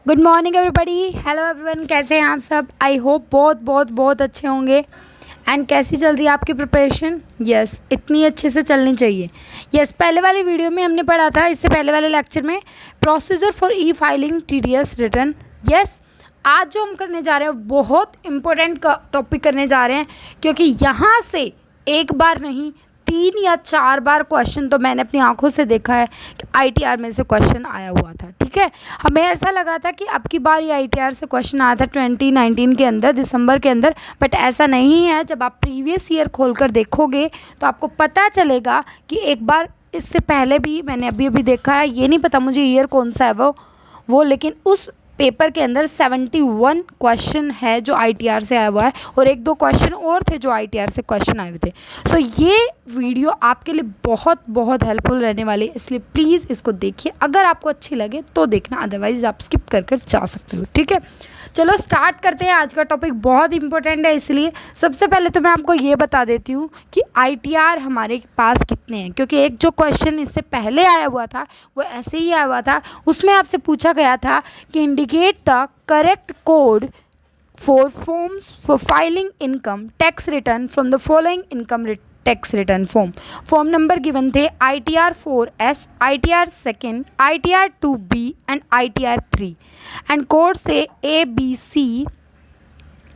Good morning everybody, hello everyone, कैसे हैं आप सब। आई होप बहुत बहुत बहुत अच्छे होंगे। एंड कैसी चल रही है आपकी प्रिपरेशन। यस, इतनी अच्छे से चलनी चाहिए। यस, पहले वाली वीडियो में हमने पढ़ा था, इससे पहले वाले लेक्चर में, procedure for E filing TDS return. Yes, आज जो हम करने जा रहे हैं बहुत इंपॉर्टेंट टॉपिक करने जा रहे हैं, क्योंकि यहाँ से एक बार नहीं 3 या 4 बार क्वेश्चन तो मैंने अपनी आंखों से देखा है कि ITR में से क्वेश्चन आया हुआ था। ठीक है, हमें ऐसा लगा था कि अब की बार ये ITR से क्वेश्चन आया था 2019 के अंदर, दिसंबर के अंदर, बट ऐसा नहीं है। जब आप प्रीवियस ईयर खोलकर देखोगे तो आपको पता चलेगा कि एक बार इससे पहले भी मैंने अभी देखा है। ये नहीं पता मुझे ईयर कौन सा है वो लेकिन उस पेपर के अंदर 71 क्वेश्चन है जो ITR से आया हुआ है, और 1-2 क्वेश्चन और थे जो ITR से क्वेश्चन आए हुए थे। सो ये वीडियो आपके लिए बहुत बहुत हेल्पफुल रहने वाली है, इसलिए प्लीज़ इसको देखिए। अगर आपको अच्छी लगे तो देखना, अदरवाइज आप स्किप कर जा सकते हो। ठीक है, चलो स्टार्ट करते हैं। आज का टॉपिक बहुत इंपॉर्टेंट है, इसलिए सबसे पहले तो मैं आपको ये बता देती हूँ कि ITR हमारे पास कितने हैं, क्योंकि एक जो क्वेश्चन इससे पहले आया हुआ था वो ऐसे ही आया हुआ था। उसमें आपसे पूछा गया था कि indicate the correct code for forms for filing income tax return from the following income tax return form number given थे ITR 4S, ITR 2, ITR 2B and ITR 3, and codes थे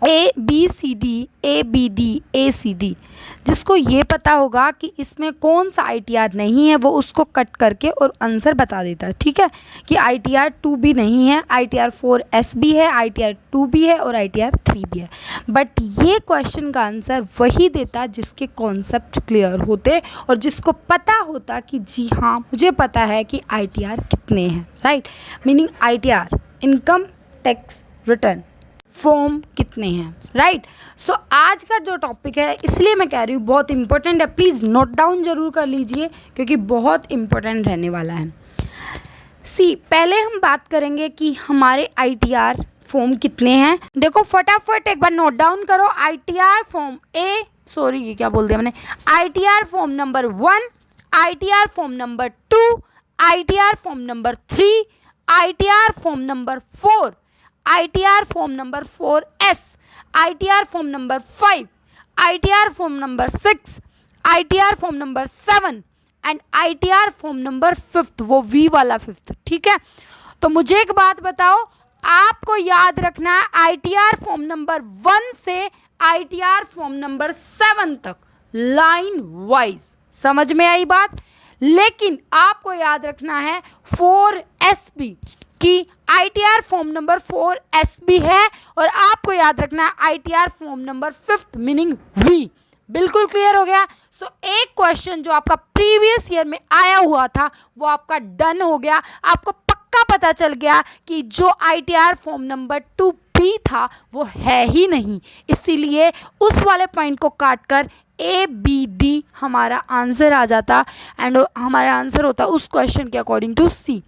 ABCD, ABD, ACD। जिसको ये पता होगा कि इसमें कौन सा ITR नहीं है वो उसको कट करके और आंसर बता देता है। ठीक है, कि ITR 2B नहीं है, ITR 4S भी है, ITR 2B है और ITR 3 भी है। बट ये क्वेश्चन का आंसर वही देता जिसके कॉन्सेप्ट क्लियर होते और जिसको पता होता कि जी हाँ मुझे पता है कि ITR कितने हैं। Right, meaning ITR income tax return form कितने हैं। राइट, सो आज का जो टॉपिक है, इसलिए मैं कह रही हूँ बहुत इंपॉर्टेंट है, प्लीज़ नोट डाउन जरूर कर लीजिए क्योंकि बहुत इंपॉर्टेंट रहने वाला है। पहले हम बात करेंगे कि हमारे ITR फॉर्म कितने हैं। देखो फटाफट एक बार नोट डाउन करो। ITR फॉर्म ये क्या बोल दिया मैंने। ITR form number 1, ITR form number 2, ITR form number 3, ITR form number 4, ITR form number 4S, ITR form number 5, ITR form number 6, ITR form number 7 and ITR form number 5, वो V वाला 5th। ठीक है, तो मुझे एक बात बताओ, आपको याद रखना है ITR फॉर्म नंबर 1 से ITR फॉर्म नंबर 7 तक लाइन वाइज। समझ में आई बात। लेकिन आपको याद रखना है 4S भी, कि ITR फॉर्म नंबर 4S भी है, और आपको याद रखना है ITR form number 5th meaning V। बिल्कुल क्लियर हो गया। सो एक क्वेश्चन जो आपका प्रीवियस ईयर में आया हुआ था वो आपका डन हो गया। आपको पक्का पता चल गया कि जो ITR फॉर्म नंबर 2B था वो है ही नहीं, इसीलिए उस वाले पॉइंट को काट कर ABD हमारा आंसर आ जाता, एंड हमारा आंसर होता उस क्वेश्चन के अकॉर्डिंग टू C।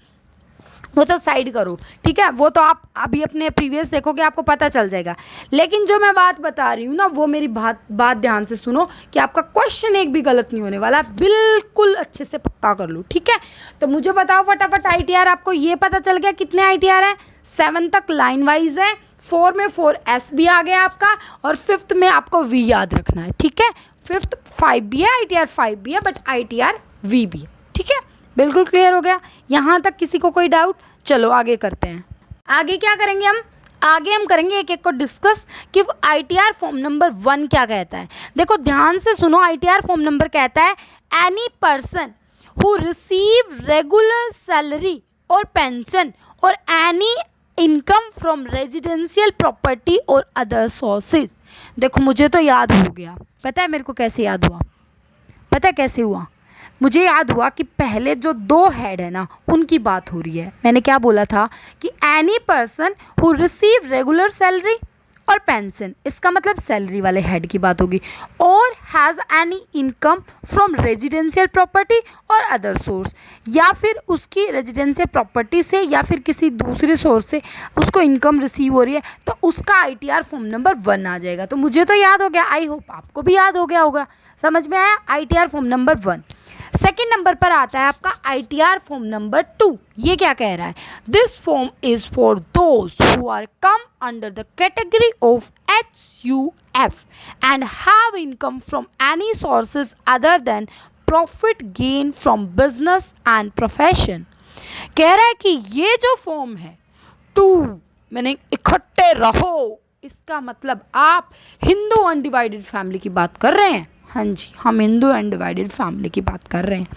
वो तो साइड करो, ठीक है, वो तो आप अभी अपने प्रीवियस देखोगे आपको पता चल जाएगा। लेकिन जो मैं बात बता रही हूँ ना, वो मेरी बात ध्यान से सुनो कि आपका क्वेश्चन एक भी गलत नहीं होने वाला, बिल्कुल अच्छे से पक्का कर लो। ठीक है, तो मुझे बताओ फटाफट ITR। आपको ये पता चल गया कितने ITR हैं। 7 तक लाइन वाइज है, 4 में 4S भी आ गया आपका, और 5th में आपको V याद रखना है। ठीक है, 5th 5 भी है, ITR 5 भी है, बट ITR V भी है। ठीक है, बिल्कुल क्लियर हो गया यहाँ तक। किसी को कोई डाउट? चलो आगे करते हैं। आगे क्या करेंगे हम करेंगे एक एक को डिस्कस कि ITR फॉर्म नंबर 1 क्या कहता है। देखो ध्यान से सुनो, ITR फॉर्म नंबर कहता है any person who receive regular salary और पेंशन और any income from residential property और अदर सोर्सेज। देखो मुझे तो याद हो गया, पता है मेरे को कैसे याद हुआ, पता है कैसे हुआ? मुझे याद हुआ कि पहले जो 2 हेड है ना उनकी बात हो रही है। मैंने क्या बोला था कि any person who receive regular salary और पेंशन, इसका मतलब सैलरी वाले हेड की बात होगी, और has any income from residential property और अदर सोर्स, या फिर उसकी रेजिडेंशियल प्रॉपर्टी से या फिर किसी दूसरे सोर्स से उसको इनकम रिसीव हो रही है, तो उसका ITR फॉर्म नंबर 1 आ जाएगा। तो मुझे तो याद हो गया, आई होप आपको भी याद हो गया होगा। समझ में आया? ITR form number 1। Second number पर आता है आपका ITR फॉर्म नंबर 2। ये क्या कह रहा है? This form is for those who are come under the category of HUF and have income from any sources other than profit gain from business and profession. कह रहा है कि ये जो फॉर्म है 2 मैंने इकट्ठे रहो, इसका मतलब आप हिंदू अनडिवाइडेड फैमिली की बात कर रहे हैं। हाँ जी, हम हिंदू अनडिवाइडेड फैमिली की बात कर रहे हैं।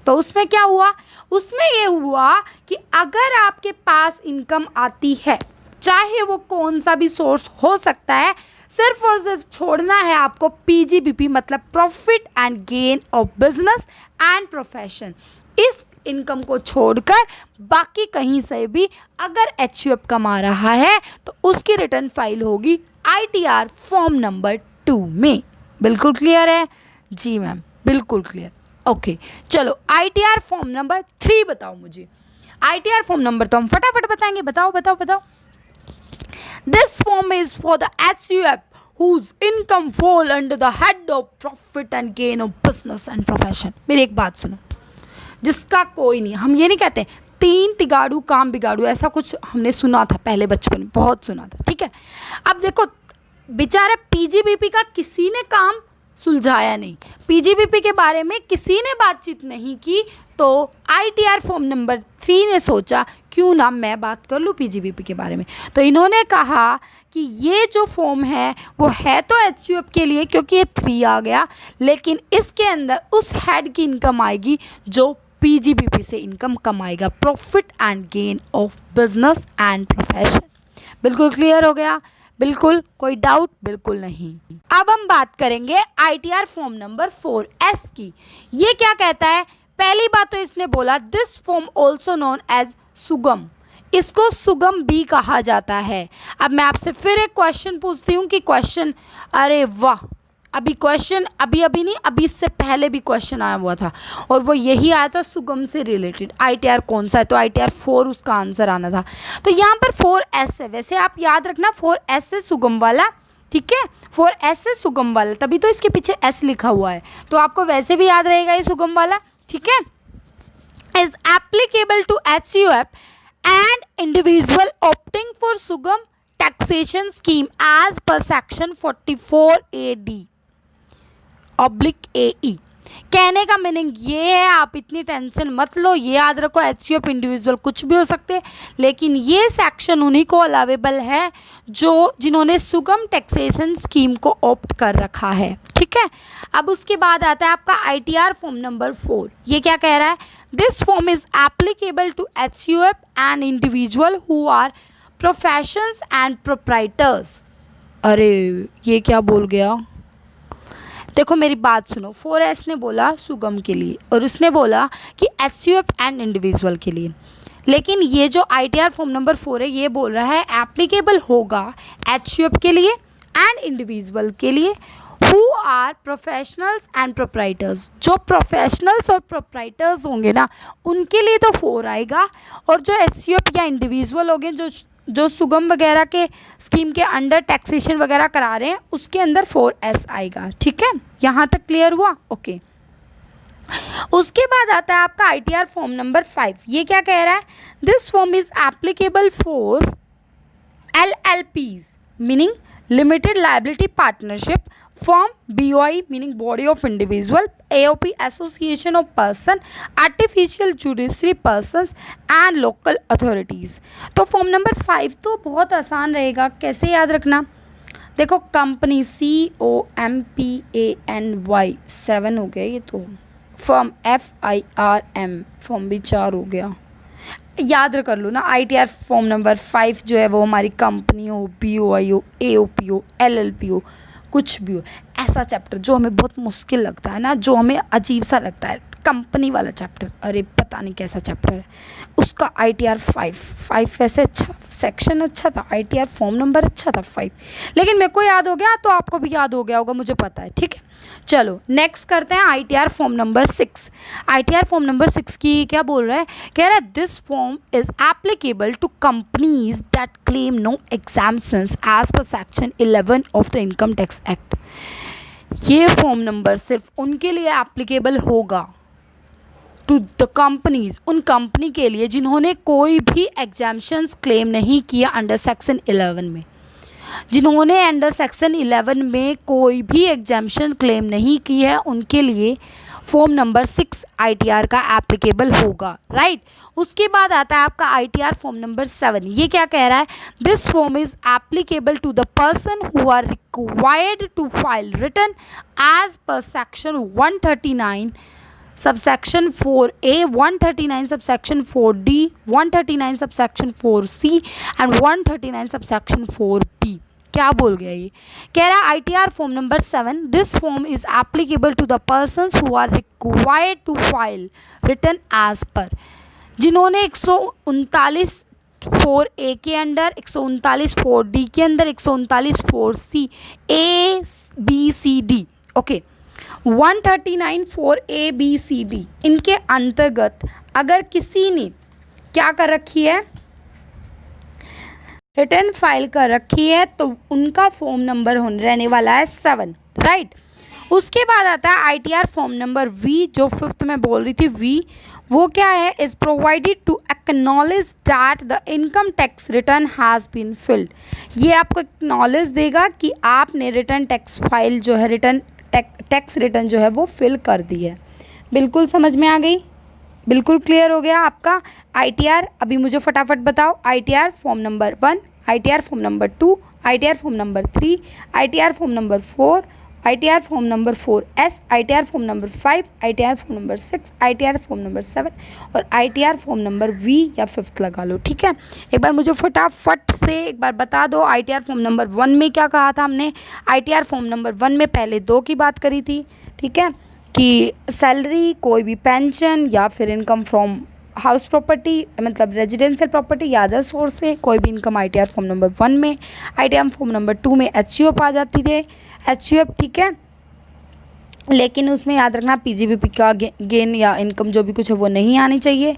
तो उसमें क्या हुआ? उसमें ये हुआ कि अगर आपके पास इनकम आती है, चाहे वो कौन सा भी सोर्स हो सकता है, सिर्फ और सिर्फ छोड़ना है आपको PGBP मतलब profit and gain of business and profession. इस इनकम को छोड़कर बाकी कहीं से भी अगर HUF कमा रहा है तो उसकी रिटर्न फाइल होगी ITR फॉर्म नंबर 2 में। बिल्कुल क्लियर है? जी मैम, बिल्कुल क्लियर। ओके, चलो ITR फॉर्म नंबर 3 बताओ मुझे। ITR फॉर्म नंबर तो हम फटाफट बताएंगे। बताओ बताओ बताओ। This form is for the HUF whose income fall under the head of profit and gain of business and profession। मेरी एक बात सुनो, जिसका कोई नहीं, हम ये नहीं कहते 3 तिगाड़ू काम बिगाड़ू, ऐसा कुछ हमने सुना था पहले बचपन में, बहुत सुना था, ठीक है। अब देखो बेचारा PGBP का किसी ने काम सुलझाया नहीं, PGBP के बारे में किसी ने बातचीत नहीं की, तो ITR फॉर्म नंबर 3 ने सोचा क्यों ना मैं बात कर लूँ PGBP के बारे में। तो इन्होंने कहा कि ये जो फॉर्म है वो है तो HUF के लिए क्योंकि ये 3 आ गया, लेकिन इसके अंदर उस हेड की इनकम आएगी जो PGBP से इनकम कमाएगा, profit and gain of business and profession. बिल्कुल क्लियर हो गया? बिल्कुल, कोई डाउट? बिल्कुल नहीं। अब हम बात करेंगे ITR फॉर्म नंबर 4S की। ये क्या कहता है? पहली बात तो इसने बोला this form also known as Sugam, इसको सुगम भी कहा जाता है। अब मैं आपसे फिर एक क्वेश्चन पूछती हूँ कि क्वेश्चन, अरे वाह, अभी क्वेश्चन अभी नहीं, अभी इससे पहले भी क्वेश्चन आया हुआ था और वो यही आया था सुगम से रिलेटेड। ITR कौन सा है? तो ITR 4 उसका आंसर आना था। तो यहाँ पर 4S है, वैसे आप याद रखना 4S है सुगम वाला, ठीक है। 4S है सुगम वाला, तभी तो इसके पीछे S लिखा हुआ है, तो आपको वैसे भी याद रहेगा ये सुगम वाला, ठीक है। Is applicable to HUF and individual opting for Sugam taxation scheme as per section 44AD oblique AE। कहने का मीनिंग ये है, आप इतनी टेंशन मत लो, ये याद रखो HUF इंडिविजुअल कुछ भी हो सकते हैं, लेकिन ये सेक्शन उन्हीं को अलावेबल है जो जिन्होंने सुगम टैक्सेशन स्कीम को ऑप्ट कर रखा है, ठीक है। अब उसके बाद आता है आपका ITR फॉर्म नंबर 4। ये क्या कह रहा है? This form is applicable to HUF and individual who are professions and proprietors. अरे ये क्या बोल गया? देखो मेरी बात सुनो, 4S ने बोला सुगम के लिए और उसने बोला कि HUF एंड इंडिविजुअल के लिए, लेकिन ये जो ITR फॉर्म नंबर 4 है ये बोल रहा है एप्लीकेबल होगा HUF के लिए एंड इंडिविजुअल के लिए who are professionals and proprietors. जो प्रोफेशनल्स और प्रोप्राइटर्स होंगे ना उनके लिए तो 4 आएगा, और जो HUF या इंडिविजुअल होंगे जो सुगम वगैरह के स्कीम के अंडर टैक्सेशन वगैरह करा रहे हैं उसके अंदर 4S आएगा, ठीक है। यहाँ तक क्लियर हुआ? ओके। उसके बाद आता है आपका ITR फॉर्म नंबर 5। ये क्या कह रहा है? This form is applicable for LLPs meaning limited liability partnership, form BOI meaning body of individual, AOP association of person, artificial judiciary persons and local authorities. तो फॉर्म नंबर 5 तो बहुत आसान रहेगा, कैसे याद रखना? देखो कंपनी COMPANY 7 हो गया, ये तो फॉर्म FIRM फॉर्म भी 4 हो गया, याद कर लो ना। ITR फॉर्म नंबर 5 जो है वो हमारी कंपनी हो, BOI हो, AOP हो, LLP हो, कुछ भी हो, ऐसा चैप्टर जो हमें बहुत मुश्किल लगता है ना, जो हमें अजीब सा लगता है, कंपनी वाला चैप्टर, अरे पता नहीं कैसा चैप्टर है, उसका ITR 5 वैसे अच्छा सेक्शन अच्छा था, ITR फॉर्म नंबर अच्छा था 5, लेकिन मेरे को याद हो गया तो आपको भी याद हो गया होगा, मुझे पता है, ठीक है। चलो नेक्स्ट करते हैं ITR form number 6। ITR form number 6 की क्या बोल रहा है? कह रहा है this form is applicable to companies that claim no exemptions as per section 11 of the income tax act. ये फॉर्म नंबर सिर्फ उनके लिए एप्लीकेबल होगा टू द कंपनीज, उन कंपनी के लिए जिन्होंने कोई भी एग्जाम्शंस क्लेम नहीं किया अंडर सेक्शन 11 में, जिन्होंने अंडर सेक्शन 11 में कोई भी एग्जाम्शन क्लेम नहीं की है, उनके लिए फॉर्म नंबर 6 ITR का एप्लीकेबल होगा, राइट। उसके बाद आता है आपका ITR फॉर्म नंबर 7। ये क्या कह रहा है, this form is applicable to the person who are required to file return as per section 139 subsection 4A, 139 subsection 4D, 139 subsection 4C and 139 subsection 4B। क्या बोल गया ये, कह रहा है ITR form number 7, this form is applicable to the persons who are required to file return as per, जिन्होंने 139 4A के under, 139 4D के अंदर, 139 4C A B C D, okay, 139 4A B C D इनके अंतर्गत अगर किसी ने क्या कर रखी है, रिटर्न फाइल कर रखी है, तो उनका फॉर्म नंबर रहने वाला है 7, राइट। उसके बाद आता है ITR फॉर्म नंबर V, जो 5th में बोल रही थी V, वो क्या है, is provided to acknowledge that the income tax return has been filed. ये आपको एक्नॉलेज देगा कि आपने रिटर्न टैक्स फाइल जो है, रिटर्न टैक्स रिटर्न जो है वो फिल कर दी है। बिल्कुल समझ में आ गई, बिल्कुल क्लियर हो गया आपका ITR। अभी मुझे फटाफट बताओ, ITR form number 1, ITR form number 2, ITR form number 3, ITR form number 4, ITR form number 4S, ITR form number 5, ITR form number 6, ITR form number 7 और ITR फॉर्म नंबर V या 5th लगा लो, ठीक है। एक बार मुझे फटाफट से एक बार बता दो, ITR फॉर्म नंबर 1 में क्या कहा था हमने। ITR फॉर्म नंबर 1 में पहले 2 की बात करी थी, ठीक है, कि सैलरी, कोई भी पेंशन या फिर इनकम फ्रॉम हाउस प्रॉपर्टी, मतलब रेजिडेंशियल प्रॉपर्टी या अदर सोर्स से कोई भी इनकम ITR फॉर्म नंबर 1 में। ITR फॉर्म नंबर 2 में HUF आ जाती थे, HUF, ठीक है, लेकिन उसमें याद रखना PGBP का गेन या इनकम जो भी कुछ है वो नहीं आनी चाहिए,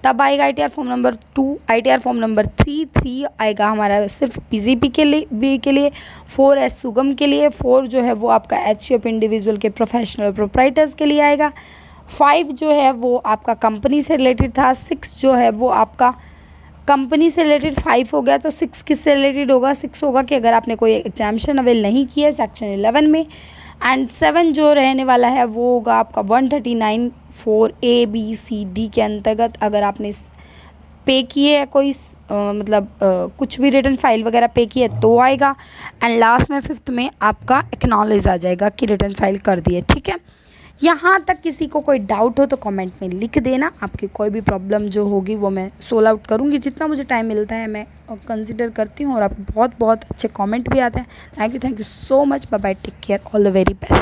तब आएगा ITR form number 2। ITR form number 3 आएगा हमारा सिर्फ PGP के लिए 4S सुगम के लिए, 4 जो है वो आपका HUF इंडिविजुअल के प्रोफेशनल प्रोप्राइटर्स के लिए आएगा, 5 जो है वो आपका कंपनी से रिलेटेड था, 6 जो है वो आपका कंपनी से रिलेटेड 5 हो गया, तो 6 किससे रिलेटेड होगा, 6 होगा कि अगर आपने कोई एग्जाम्शन अवेल नहीं किया है सेक्शन 11 में, एंड 7 जो रहने वाला है वो होगा आपका 139 4A B C D के अंतर्गत, अगर आपने पे किए है कोई कुछ भी रिटर्न फाइल वगैरह पे की है तो आएगा, एंड लास्ट में 5th में आपका एक्नॉलेज आ जाएगा कि रिटर्न फाइल कर दिए, ठीक है। यहाँ तक किसी को कोई डाउट हो तो कमेंट में लिख देना, आपकी कोई भी प्रॉब्लम जो होगी वो मैं सोल्व आउट करूँगी, जितना मुझे टाइम मिलता है मैं कंसिडर करती हूँ, और आपके बहुत बहुत अच्छे कमेंट भी आते हैं। Thank you so much, bye bye, take care, all the very best.